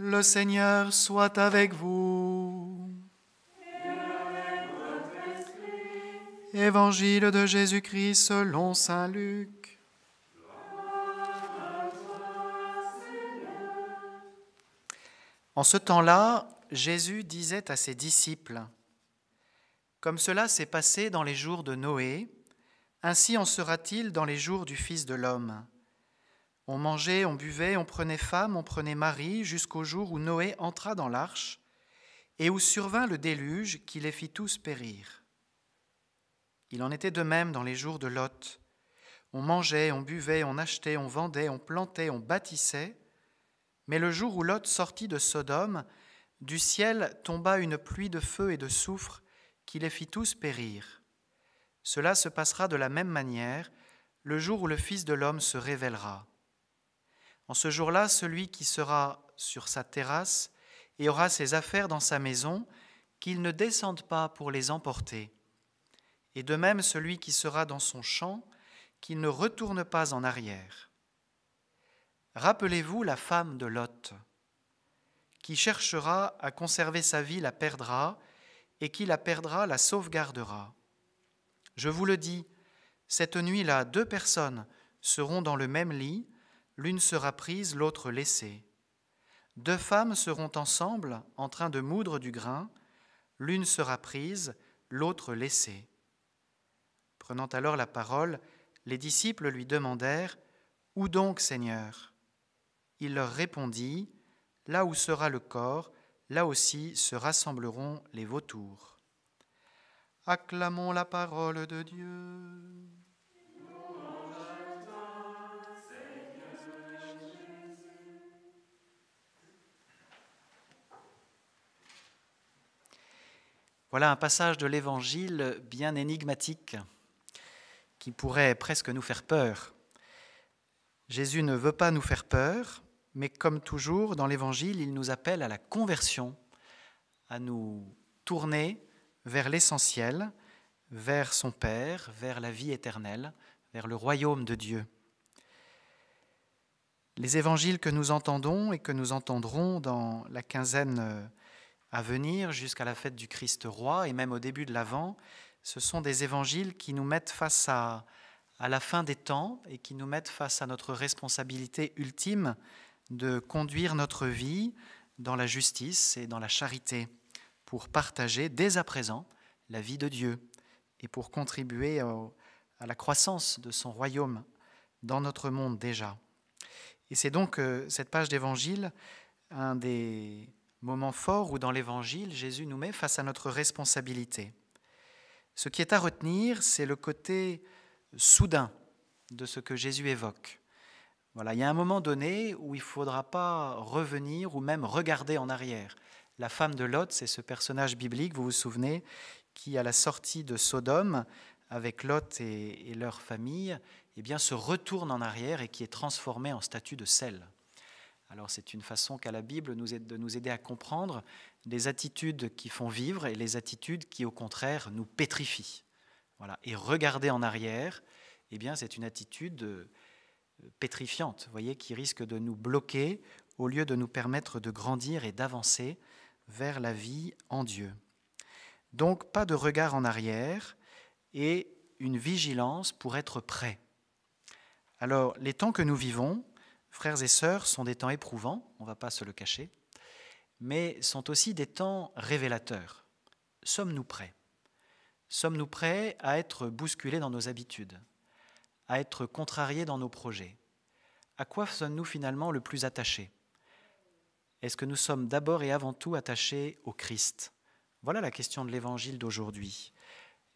Le Seigneur soit avec vous. Et avec votre esprit. Évangile de Jésus-Christ selon saint Luc. Gloire à toi, Seigneur. En ce temps-là, Jésus disait à ses disciples : Comme cela s'est passé dans les jours de Noé, ainsi en sera-t-il dans les jours du Fils de l'homme. On mangeait, on buvait, on prenait femme, on prenait mari, jusqu'au jour où Noé entra dans l'arche, et où survint le déluge qui les fit tous périr. Il en était de même dans les jours de Lot. On mangeait, on buvait, on achetait, on vendait, on plantait, on bâtissait, mais le jour où Lot sortit de Sodome, du ciel tomba une pluie de feu et de soufre qui les fit tous périr. Cela se passera de la même manière le jour où le Fils de l'homme se révélera. En ce jour-là, celui qui sera sur sa terrasse et aura ses affaires dans sa maison, qu'il ne descende pas pour les emporter. Et de même celui qui sera dans son champ, qu'il ne retourne pas en arrière. Rappelez-vous la femme de Lot. Qui cherchera à conserver sa vie la perdra, et qui la perdra la sauvegardera. Je vous le dis, cette nuit-là, 2 personnes seront dans le même lit, l'une sera prise, l'autre laissée. 2 femmes seront ensemble en train de moudre du grain, l'une sera prise, l'autre laissée. Prenant alors la parole, les disciples lui demandèrent : Où donc, Seigneur ? Il leur répondit : Là où sera le corps, là aussi se rassembleront les vautours. Acclamons la parole de Dieu. Voilà un passage de l'Évangile bien énigmatique qui pourrait presque nous faire peur. Jésus ne veut pas nous faire peur, mais comme toujours dans l'Évangile, il nous appelle à la conversion, à nous tourner vers l'essentiel, vers son Père, vers la vie éternelle, vers le royaume de Dieu. Les évangiles que nous entendons et que nous entendrons dans la quinzaine à venir jusqu'à la fête du Christ roi et même au début de l'Avent, ce sont des évangiles qui nous mettent face à la fin des temps et qui nous mettent face à notre responsabilité ultime de conduire notre vie dans la justice et dans la charité pour partager dès à présent la vie de Dieu et pour contribuer à la croissance de son royaume dans notre monde déjà. Et c'est donc cette page d'évangile un des moments forts où dans l'évangile, Jésus nous met face à notre responsabilité. Ce qui est à retenir, c'est le côté soudain de ce que Jésus évoque. Voilà, il y a un moment donné où il ne faudra pas revenir ou même regarder en arrière. La femme de Lot, c'est ce personnage biblique, vous vous souvenez, qui à la sortie de Sodome, avec Lot et leur famille, eh bien, se retourne en arrière et qui est transformée en statue de sel. Alors c'est une façon qu'a la Bible de nous aider à comprendre les attitudes qui font vivre et les attitudes qui au contraire nous pétrifient. Voilà. Et regarder en arrière, eh bien, c'est une attitude pétrifiante, vous voyez, qui risque de nous bloquer au lieu de nous permettre de grandir et d'avancer vers la vie en Dieu. Donc pas de regard en arrière et une vigilance pour être prêt. Alors les temps que nous vivons, frères et sœurs, sont des temps éprouvants, on ne va pas se le cacher, mais sont aussi des temps révélateurs. Sommes-nous prêts ? Sommes-nous prêts à être bousculés dans nos habitudes, à être contrariés dans nos projets ? À quoi sommes-nous finalement le plus attachés ? Est-ce que nous sommes d'abord et avant tout attachés au Christ ? Voilà la question de l'évangile d'aujourd'hui.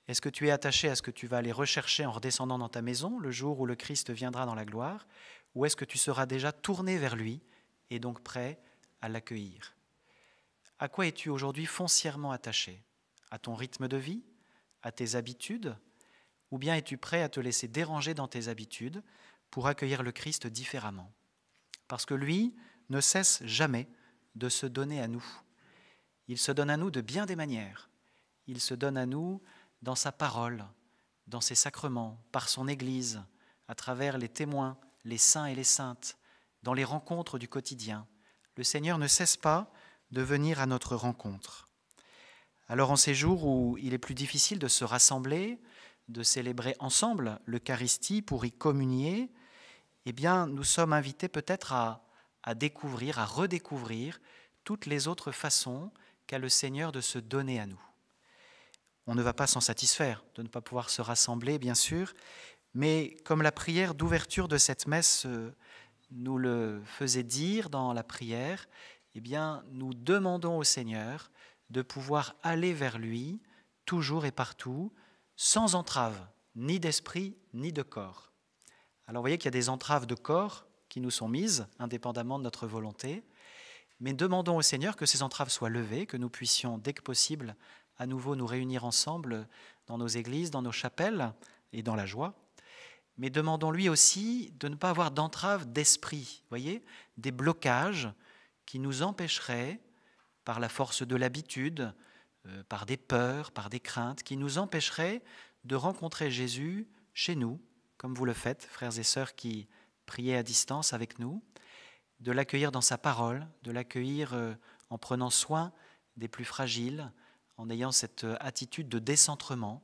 Est-ce que tu es attaché à ce que tu vas aller rechercher en redescendant dans ta maison le jour où le Christ viendra dans la gloire ? Ou est-ce que tu seras déjà tourné vers lui et donc prêt à l'accueillir ? À quoi es-tu aujourd'hui foncièrement attaché ? À ton rythme de vie ? À tes habitudes ? Ou bien es-tu prêt à te laisser déranger dans tes habitudes pour accueillir le Christ différemment ? Parce que lui ne cesse jamais de se donner à nous. Il se donne à nous de bien des manières. Il se donne à nous dans sa parole, dans ses sacrements, par son Église, à travers les témoins, les saints et les saintes, dans les rencontres du quotidien, le Seigneur ne cesse pas de venir à notre rencontre. Alors en ces jours où il est plus difficile de se rassembler, de célébrer ensemble l'Eucharistie pour y communier, eh bien nous sommes invités peut-être à découvrir, à redécouvrir toutes les autres façons qu'a le Seigneur de se donner à nous. On ne va pas s'en satisfaire de ne pas pouvoir se rassembler, bien sûr, mais comme la prière d'ouverture de cette messe nous le faisait dire dans la prière, eh bien, nous demandons au Seigneur de pouvoir aller vers lui toujours et partout, sans entrave, ni d'esprit, ni de corps. Alors vous voyez qu'il y a des entraves de corps qui nous sont mises, indépendamment de notre volonté, mais demandons au Seigneur que ces entraves soient levées, que nous puissions, dès que possible, à nouveau nous réunir ensemble dans nos églises, dans nos chapelles et dans la joie. Mais demandons-lui aussi de ne pas avoir d'entrave d'esprit, voyez, des blocages qui nous empêcheraient, par la force de l'habitude, par des peurs, par des craintes, qui nous empêcheraient de rencontrer Jésus chez nous, comme vous le faites, frères et sœurs qui priez à distance avec nous, de l'accueillir dans sa parole, de l'accueillir en prenant soin des plus fragiles, en ayant cette attitude de décentrement,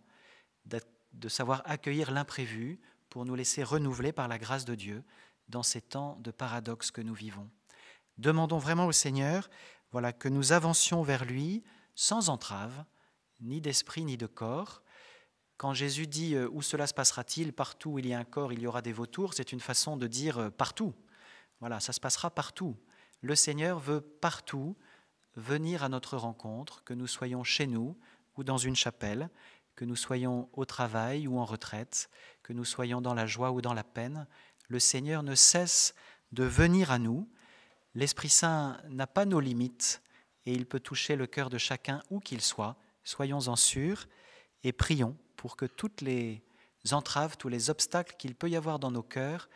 de savoir accueillir l'imprévu pour nous laisser renouveler par la grâce de Dieu dans ces temps de paradoxe que nous vivons. Demandons vraiment au Seigneur que nous avancions vers lui sans entrave, ni d'esprit ni de corps. Quand Jésus dit « Où cela se passera-t-il ? Partout où il y a un corps, il y aura des vautours », c'est une façon de dire « partout ». Voilà, ça se passera partout. Le Seigneur veut partout venir à notre rencontre, que nous soyons chez nous ou dans une chapelle, que nous soyons au travail ou en retraite, que nous soyons dans la joie ou dans la peine. Le Seigneur ne cesse de venir à nous. L'Esprit Saint n'a pas nos limites et il peut toucher le cœur de chacun où qu'il soit. Soyons-en sûrs et prions pour que toutes les entraves, tous les obstacles qu'il peut y avoir dans nos cœurs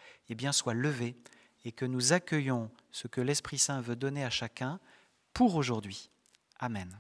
soient levés et que nous accueillons ce que l'Esprit Saint veut donner à chacun pour aujourd'hui. Amen.